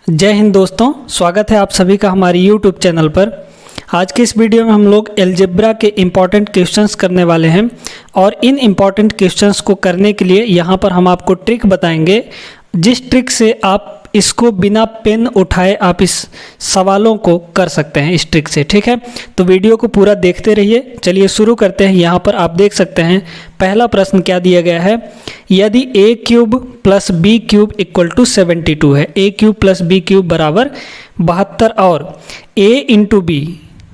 जय हिंद दोस्तों, स्वागत है आप सभी का हमारी YouTube चैनल पर। आज के इस वीडियो में हम लोग अलजेब्रा के इम्पॉर्टेंट क्वेश्चंस करने वाले हैं और इन इम्पॉर्टेंट क्वेश्चंस को करने के लिए यहाँ पर हम आपको ट्रिक बताएंगे, जिस ट्रिक से आप इसको बिना पेन उठाए आप इस सवालों को कर सकते हैं इस ट्रिक से। ठीक है, तो वीडियो को पूरा देखते रहिए। चलिए शुरू करते हैं। यहाँ पर आप देख सकते हैं पहला प्रश्न क्या दिया गया है। यदि a cube plus b cube equal to 72 है, a cube plus b cube बराबर 72 और a इंटू बी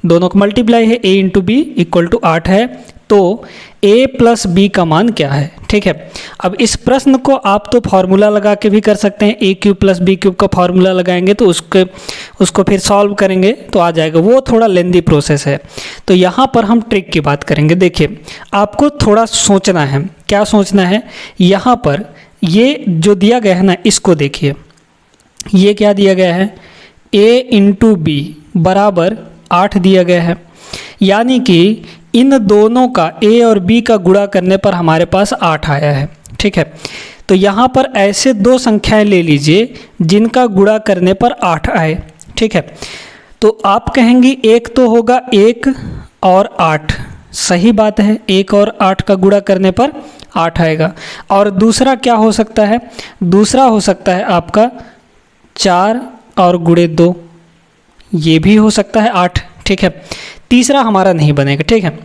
दोनों का मल्टीप्लाई है, a into b equal to 8 है, तो a प्लस बी का मान क्या है। ठीक है, अब इस प्रश्न को आप तो फार्मूला लगा के भी कर सकते हैं। a cube plus b cube का फार्मूला लगाएंगे तो उसको फिर सॉल्व करेंगे तो आ जाएगा, वो थोड़ा लेंदी प्रोसेस है। तो यहाँ पर हम ट्रिक की बात करेंगे। देखिए, आपको थोड़ा सोचना है। क्या सोचना है? यहाँ पर ये जो दिया गया है ना, इसको देखिए। ये क्या दिया गया है? a इंटू बी बराबर 8 दिया गया है, यानी कि इन दोनों का a और b का गुणा करने पर हमारे पास 8 आया है। ठीक है, तो यहाँ पर ऐसे दो संख्याएं ले लीजिए जिनका गुणा करने पर 8 आए। ठीक है, तो आप कहेंगी एक तो होगा 1 और 8, सही बात है, 1 और 8 का गुणा करने पर 8 आएगा। और दूसरा क्या हो सकता है? दूसरा हो सकता है आपका 4 और गुणे 2, ये भी हो सकता है 8। ठीक है, तीसरा हमारा नहीं बनेगा। ठीक है,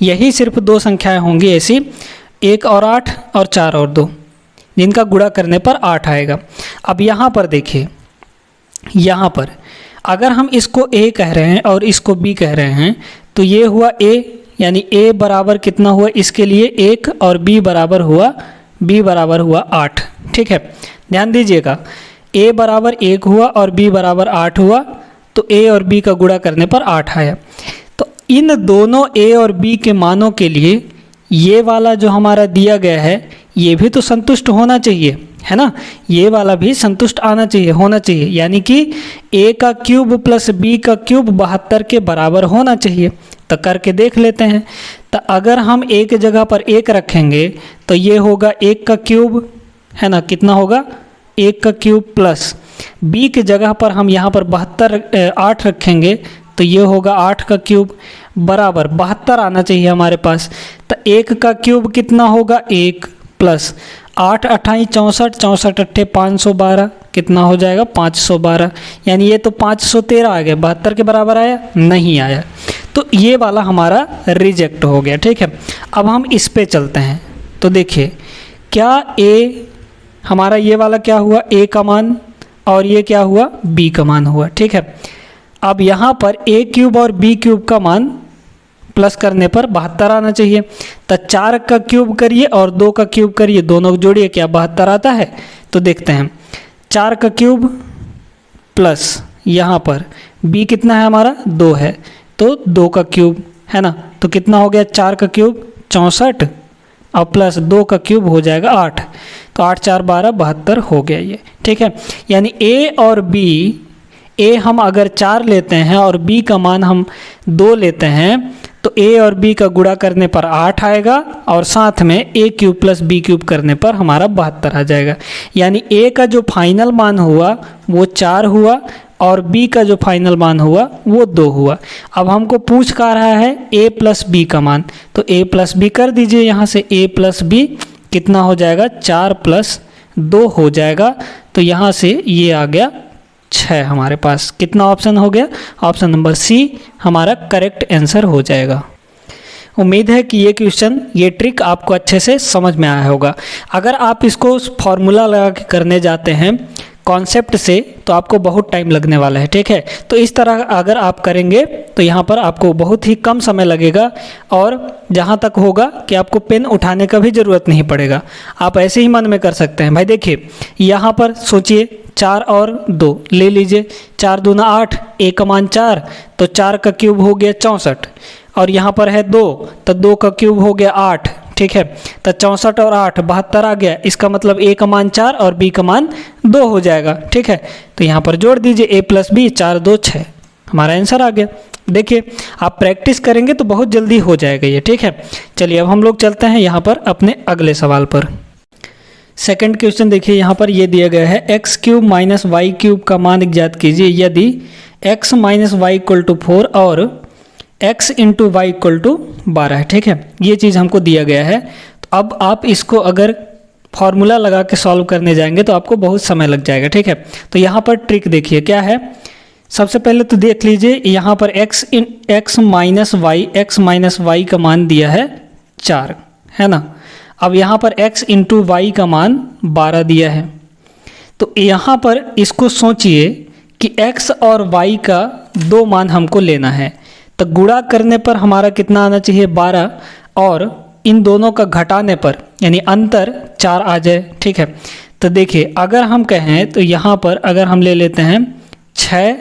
यही सिर्फ दो संख्याएं होंगी ऐसी, 1 और 8 और 4 और 2, जिनका गुणा करने पर 8 आएगा। अब यहाँ पर देखिए, यहाँ पर अगर हम इसको a कह रहे हैं और इसको b कह रहे हैं तो ये हुआ a, यानी a बराबर कितना हुआ इसके लिए 1 और b बराबर हुआ 8। ठीक है, ध्यान दीजिएगा, a बराबर 1 हुआ और b बराबर 8 हुआ, तो a और b का गुणा करने पर 8 आया। तो इन दोनों a और b के मानों के लिए ये वाला जो हमारा दिया गया है ये भी तो संतुष्ट होना चाहिए, है ना। ये वाला भी संतुष्ट होना चाहिए, यानी कि a का क्यूब प्लस b का क्यूब 72 के बराबर होना चाहिए। तो करके देख लेते हैं। तो अगर हम a की जगह पर 1 रखेंगे तो ये होगा 1 का क्यूब, है ना, कितना होगा 1 का क्यूब, प्लस b की जगह पर हम यहाँ पर 8 रखेंगे तो ये होगा 8 का क्यूब बराबर 72 आना चाहिए हमारे पास। तो 1 का क्यूब कितना होगा 1 प्लस 8 अट्ठाई 64, 64 अट्ठे 512, कितना हो जाएगा 512, यानी ये तो 513 आ गया। 72 के बराबर आया? नहीं आया, तो ये वाला हमारा रिजेक्ट हो गया। ठीक है, अब हम इस पे चलते हैं। तो देखिए, क्या a हमारा ये वाला क्या हुआ a का मान, और ये क्या हुआ b का मान हुआ। ठीक है, अब यहाँ पर a क्यूब और b क्यूब का मान प्लस करने पर 72 आना चाहिए। तो 4 का क्यूब करिए और 2 का क्यूब करिए, दोनों जोड़िए, क्या 72 आता है? तो देखते हैं, 4 का क्यूब प्लस यहाँ पर b कितना है हमारा 2 है, तो 2 का क्यूब, है ना, तो कितना हो गया 4 का क्यूब 64 और प्लस 2 का क्यूब हो जाएगा 8, तो 8 4 12 72 हो गया ये। ठीक है, यानी a और b, a हम अगर 4 लेते हैं और b का मान हम 2 लेते हैं तो a और b का गुणा करने पर 8 आएगा, और साथ में a cube plus b cube करने पर हमारा 72 आ जाएगा। यानी a का जो फाइनल मान हुआ वो 4 हुआ और b का जो फाइनल मान हुआ वो 2 हुआ। अब हमको पूछ का रहा है a प्लस b का मान, तो a प्लस b कर दीजिए। यहाँ से a प्लस b कितना हो जाएगा 4 प्लस 2 हो जाएगा, तो यहाँ से ये आ गया 6 हमारे पास। कितना ऑप्शन हो गया? ऑप्शन नंबर सी हमारा करेक्ट आंसर हो जाएगा। उम्मीद है कि ये क्वेश्चन, ये ट्रिक आपको अच्छे से समझ में आया होगा। अगर आप इसको फॉर्मूला लगा के करने जाते हैं कॉन्सेप्ट से तो आपको बहुत टाइम लगने वाला है। ठीक है, तो इस तरह अगर आप करेंगे तो यहाँ पर आपको बहुत ही कम समय लगेगा, और जहाँ तक होगा कि आपको पेन उठाने का भी ज़रूरत नहीं पड़ेगा, आप ऐसे ही मन में कर सकते हैं। भाई देखिए, यहाँ पर सोचिए 4 और 2 ले लीजिए, 4 दूना 8, a का मान 4, तो 4 का क्यूब हो गया 64, और यहाँ पर है 2, तो 2 का क्यूब हो गया 8। ठीक है, तो 64 और 8 72 आ गया। इसका मतलब a का मान 4 और b का मान 2 हो जाएगा। ठीक है, तो यहाँ पर जोड़ दीजिए a प्लस b, 4 2 6, हमारा आंसर आ गया। देखिए, आप प्रैक्टिस करेंगे तो बहुत जल्दी हो जाएगा ये। ठीक है, चलिए अब हम लोग चलते हैं यहाँ पर अपने अगले सवाल पर। सेकंड क्वेश्चन देखिए, यहाँ पर ये दिया गया है x cube minus y cube का मान ज्ञात कीजिए यदि x minus y equal to 4 और x into y equal to 12 है। ठीक है, ये चीज़ हमको दिया गया है। तो अब आप इसको अगर फॉर्मूला लगा के सॉल्व करने जाएंगे तो आपको बहुत समय लग जाएगा। ठीक है, तो यहाँ पर ट्रिक देखिए क्या है। सबसे पहले तो देख लीजिए, यहाँ पर एक्स माइनस वाई का मान दिया है 4, है ना। अब यहाँ पर x इंटू वाई का मान 12 दिया है। तो यहाँ पर इसको सोचिए कि x और y का दो मान हमको लेना है, तो गुणा करने पर हमारा कितना आना चाहिए 12, और इन दोनों का घटाने पर यानी अंतर 4 आ जाए। ठीक है, तो देखिए अगर हम कहें तो यहाँ पर अगर हम ले लेते हैं 6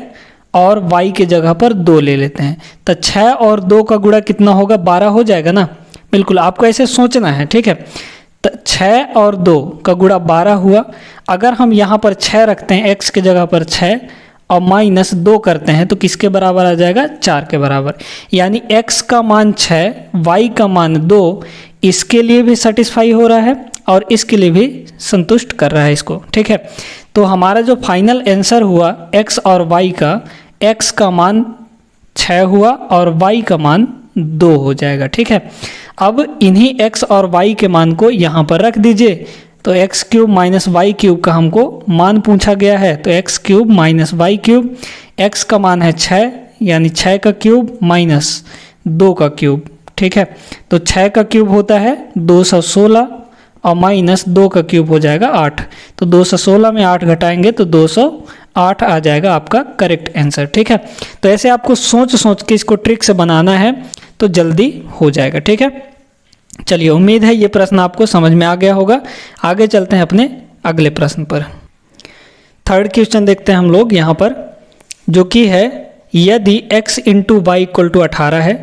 और y के जगह पर 2 ले लेते हैं, तो 6 और 2 का गुणा कितना होगा 12 हो जाएगा ना। बिल्कुल आपको ऐसे सोचना है। ठीक है, तो 6 और 2 का गुणा 12 हुआ। अगर हम यहाँ पर 6 रखते हैं x के जगह पर 6 और माइनस 2 करते हैं तो किसके बराबर आ जाएगा 4 के बराबर। यानी x का मान 6 y का मान 2 इसके लिए भी सेटिस्फाई हो रहा है और इसके लिए भी संतुष्ट कर रहा है इसको। ठीक है, तो हमारा जो फाइनल आंसर हुआ x और y का, x का मान 6 हुआ और y का मान 2 हो जाएगा। ठीक है, अब इन्हीं x और y के मान को यहाँ पर रख दीजिए। तो x cube minus y cube का हमको मान पूछा गया है, तो x cube minus y cube, x का मान है 6 यानी 6 का क्यूब माइनस 2 का क्यूब। ठीक है, तो 6 का क्यूब होता है 216 और माइनस 2 का क्यूब हो जाएगा 8। तो 216 में 8 घटाएंगे तो 208 आ जाएगा आपका करेक्ट आंसर। ठीक है, तो ऐसे आपको सोच सोच के इसको ट्रिक से बनाना है तो जल्दी हो जाएगा। ठीक है, चलिए उम्मीद है ये प्रश्न आपको समझ में आ गया होगा। आगे चलते हैं अपने अगले प्रश्न पर। थर्ड क्वेश्चन देखते हैं हम लोग यहाँ पर, जो कि है यदि x into y equal to 18 है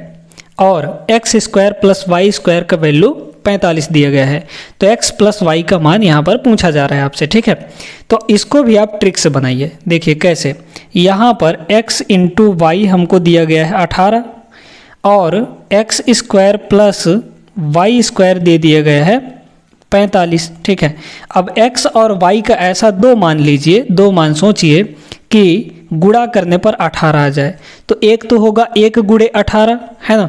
और x square plus y square का वैल्यू 45 दिया गया है, तो x प्लस वाई का मान यहाँ पर पूछा जा रहा है आपसे। ठीक है, तो इसको भी आप ट्रिक से बनाइए। देखिए कैसे, यहाँ पर x इंटू वाई हमको दिया गया है 18 और x square plus y square दे दिया गया है 45। ठीक है, अब x और y का ऐसा दो मान लीजिए, दो मान सोचिए कि गुणा करने पर 18 आ जाए। तो एक तो होगा 1 गुणे 18, है ना,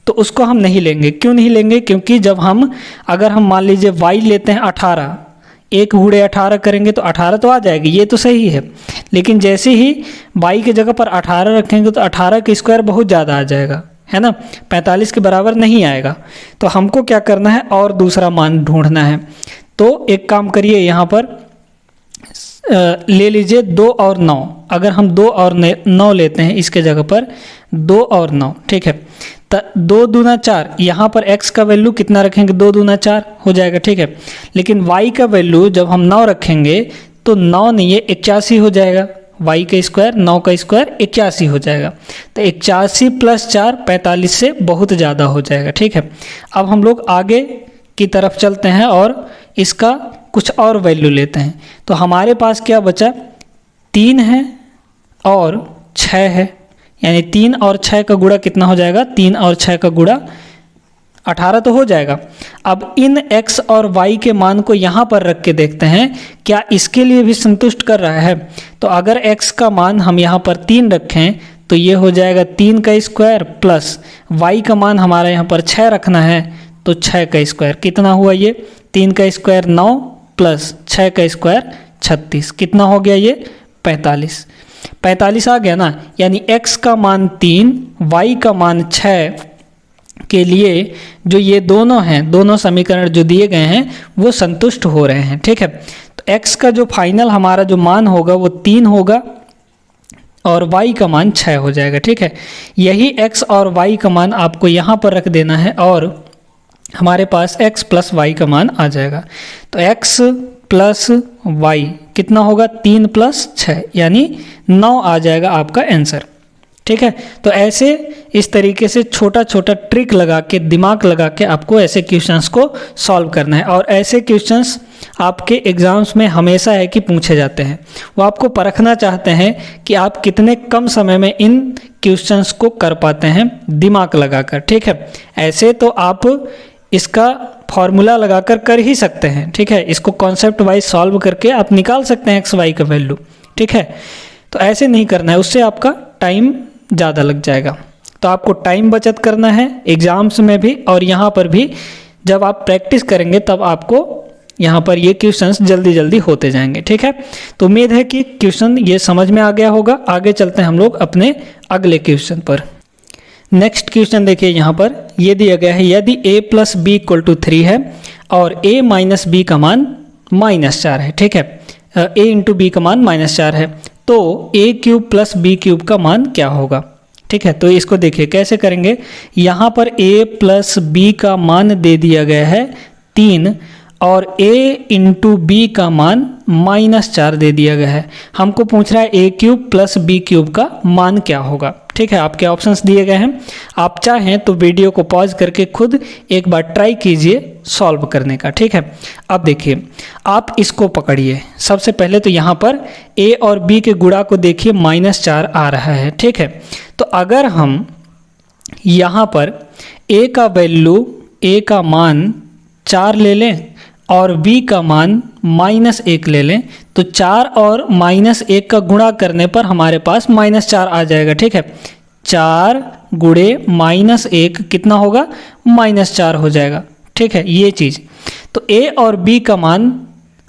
तो उसको हम नहीं लेंगे। क्यों नहीं लेंगे? क्योंकि जब हम अगर हम मान लीजिए y लेते हैं 18, 1 गुणे 18 करेंगे तो 18 तो आ जाएगी, ये तो सही है। लेकिन जैसे ही y के जगह पर 18 रखेंगे तो 18 का स्क्वायर बहुत ज़्यादा आ जाएगा, है ना, 45 के बराबर नहीं आएगा। तो हमको क्या करना है, और दूसरा मान ढूंढना है। तो एक काम करिए, यहाँ पर ले लीजिए 2 और 9। अगर हम 2 और 9 लेते हैं इसके जगह पर 2 और 9, ठीक है, तो 2 दूना 4, यहाँ पर x का वैल्यू कितना रखेंगे, 2 दूना 4 हो जाएगा। ठीक है, लेकिन y का वैल्यू जब हम 9 रखेंगे तो 9 नहीं है 81 हो जाएगा। y का स्क्वायर 9 का स्क्वायर 81 हो जाएगा। तो 81 प्लस 4 45 से बहुत ज़्यादा हो जाएगा। ठीक है, अब हम लोग आगे की तरफ चलते हैं और इसका कुछ और वैल्यू लेते हैं। तो हमारे पास क्या बचा, 3 है और 6 है, यानी 3 और 6 का गुणा कितना हो जाएगा, 3 और 6 का गुणा 18 तो हो जाएगा। अब इन x और y के मान को यहाँ पर रख के देखते हैं क्या इसके लिए भी संतुष्ट कर रहा है। तो अगर x का मान हम यहाँ पर 3 रखें तो ये हो जाएगा 3 का स्क्वायर प्लस y का मान हमारा यहाँ पर 6 रखना है, तो 6 का स्क्वायर कितना हुआ, ये 3 का स्क्वायर 9 प्लस 6 का स्क्वायर 36, कितना हो गया ये 45 आ गया ना। यानी x का मान 3 y का मान 6 के लिए जो ये दोनों हैं, दोनों समीकरण जो दिए गए हैं वो संतुष्ट हो रहे हैं। ठीक है, तो x का जो फाइनल हमारा जो मान होगा वो 3 होगा और y का मान 6 हो जाएगा। ठीक है, यही x और y का मान आपको यहाँ पर रख देना है और हमारे पास x प्लस y का मान आ जाएगा। तो x प्लस y कितना होगा, 3 प्लस 6 यानी 9 आ जाएगा आपका आंसर। ठीक है, तो ऐसे इस तरीके से छोटा छोटा ट्रिक लगा के, दिमाग लगा के आपको ऐसे क्वेश्चंस को सॉल्व करना है। और ऐसे क्वेश्चंस आपके एग्जाम्स में हमेशा है कि पूछे जाते हैं। वो आपको परखना चाहते हैं कि आप कितने कम समय में इन क्वेश्चंस को कर पाते हैं दिमाग लगाकर। ठीक है, ऐसे तो आप इसका फॉर्मूला लगाकर कर ही सकते हैं, ठीक है। इसको कॉन्सेप्ट वाइज सॉल्व करके आप निकाल सकते हैं एक्स वाई का वैल्यू, ठीक है। तो ऐसे नहीं करना है, उससे आपका टाइम ज़्यादा लग जाएगा। तो आपको टाइम बचत करना है एग्जाम्स में भी, और यहाँ पर भी जब आप प्रैक्टिस करेंगे तब आपको यहाँ पर ये क्वेश्चंस जल्दी जल्दी होते जाएंगे, ठीक है। तो उम्मीद है कि क्वेश्चन ये समझ में आ गया होगा। आगे चलते हैं हम लोग अपने अगले क्वेश्चन पर। नेक्स्ट क्वेश्चन देखिए, यहाँ पर ये दिया गया है, यदि a plus b equal to 3 है और a माइनस बी का मान -4 है, ठीक है। a इंटू बी का मान -4 है, तो a cube plus b cube का मान क्या होगा, ठीक है। तो इसको देखिए कैसे करेंगे। यहाँ पर a प्लस बी का मान दे दिया गया है 3 और a इंटू बी का मान -4 दे दिया गया है। हमको पूछ रहा है a cube plus b cube का मान क्या होगा, ठीक है। आपके ऑप्शंस दिए गए हैं, आप चाहें तो वीडियो को पॉज करके खुद एक बार ट्राई कीजिए सॉल्व करने का, ठीक है। अब देखिए, आप इसको पकड़िए। सबसे पहले तो यहाँ पर a और b के गुणा को देखिए, -4 आ रहा है, ठीक है। तो अगर हम यहाँ पर a का वैल्यू, a का मान 4 ले लें और b का मान -1 ले लें, तो 4 और -1 का गुणा करने पर हमारे पास -4 आ जाएगा, ठीक है। 4 गुणे -1 कितना होगा, -4 हो जाएगा, ठीक है। ये चीज़ तो a और b का मान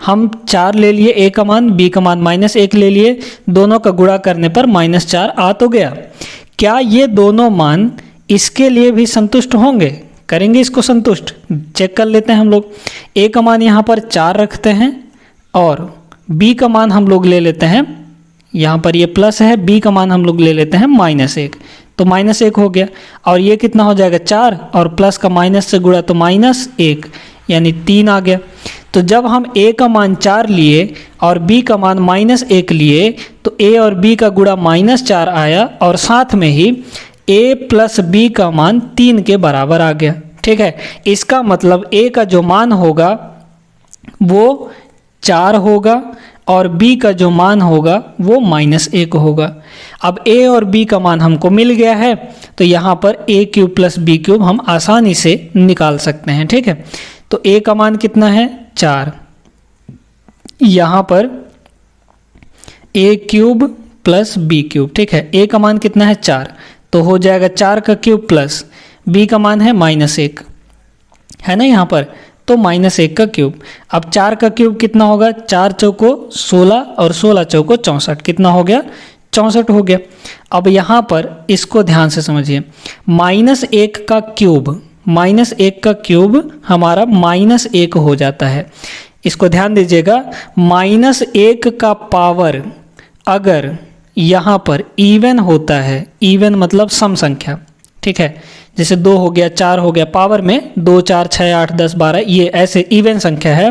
हम 4 ले लिए, a का मान, b का मान -1 ले लिए, दोनों का गुणा करने पर -4 आ तो गया। क्या ये दोनों मान इसके लिए भी संतुष्ट होंगे, करेंगे इसको संतुष्ट, चेक कर लेते हैं हम लोग। a का मान यहाँ पर 4 रखते हैं और b का मान हम लोग ले लेते हैं, यहाँ पर ये प्लस है, b का मान हम लोग ले लेते हैं -1, तो -1 हो गया। और ये कितना हो जाएगा, 4 और प्लस का माइनस से गुणा तो -1 यानी 3 आ गया। तो जब हम a का मान 4 लिए और b का मान -1 लिए, तो a और b का गुणा -4 आया और साथ में ही a प्लस b का मान 3 के बराबर आ गया, ठीक है। इसका मतलब a का जो मान होगा वो 4 होगा और b का जो मान होगा वो -1 होगा। अब a और b का मान हमको मिल गया है, तो यहाँ पर a cube plus b cube हम आसानी से निकाल सकते हैं, ठीक है। तो a का मान कितना है, 4, यहाँ पर a cube plus b cube, ठीक है। a का मान कितना है, 4, तो हो जाएगा 4 का क्यूब प्लस b का मान है -1, है ना यहाँ पर, तो -1 का क्यूब। अब 4 का क्यूब कितना होगा, 4 चौको 16 और 16 चौको 64, कितना हो गया, 64 हो गया। अब यहाँ पर इसको ध्यान से समझिए, -1 का क्यूब, -1 का क्यूब हमारा -1 हो जाता है। इसको ध्यान दीजिएगा, -1 का पावर अगर यहाँ पर इवन होता है, इवन मतलब सम संख्या, ठीक है, जैसे 2 हो गया, 4 हो गया, पावर में 2, 4, 6, 8, 10, 12 ये ऐसे इवन संख्या है,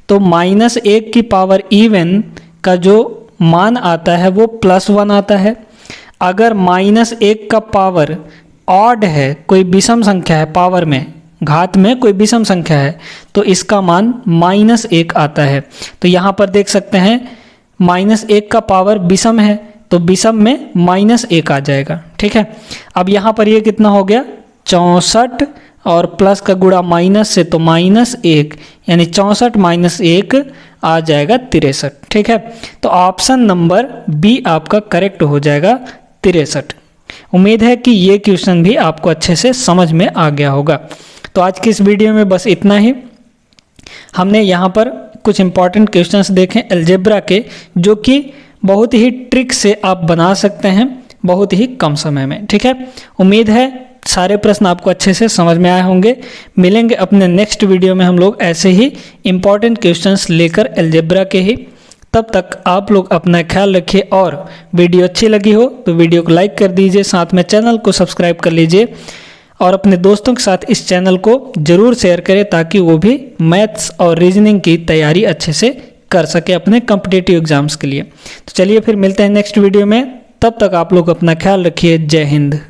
तो -1 की पावर इवन का जो मान आता है वो +1 आता है। अगर -1 का पावर ऑड है, कोई विषम संख्या है, पावर में, घात में कोई विषम संख्या है, तो इसका मान -1 आता है। तो यहाँ पर देख सकते हैं -1 का पावर विषम है, तो विषम में -1 आ जाएगा, ठीक है। अब यहाँ पर ये कितना हो गया, 64 और प्लस का गुणा माइनस से, तो -1 यानी 64 - 1 आ जाएगा 63, ठीक है। तो ऑप्शन नंबर बी आपका करेक्ट हो जाएगा, 63। उम्मीद है कि ये क्वेश्चन भी आपको अच्छे से समझ में आ गया होगा। तो आज की इस वीडियो में बस इतना ही। हमने यहाँ पर कुछ इंपॉर्टेंट क्वेश्चंस देखे अलजेब्रा के, जो कि बहुत ही ट्रिक से आप बना सकते हैं बहुत ही कम समय में, ठीक है। उम्मीद है सारे प्रश्न आपको अच्छे से समझ में आए होंगे। मिलेंगे अपने नेक्स्ट वीडियो में हम लोग ऐसे ही इंपॉर्टेंट क्वेश्चंस लेकर अलजेब्रा के ही। तब तक आप लोग अपना ख्याल रखिए, और वीडियो अच्छी लगी हो तो वीडियो को लाइक कर दीजिए, साथ में चैनल को सब्सक्राइब कर लीजिए और अपने दोस्तों के साथ इस चैनल को ज़रूर शेयर करें, ताकि वो भी मैथ्स और रीजनिंग की तैयारी अच्छे से कर सके अपने कॉम्पिटिटिव एग्जाम्स के लिए। तो चलिए फिर मिलते हैं नेक्स्ट वीडियो में, तब तक आप लोग अपना ख्याल रखिए। जय हिंद।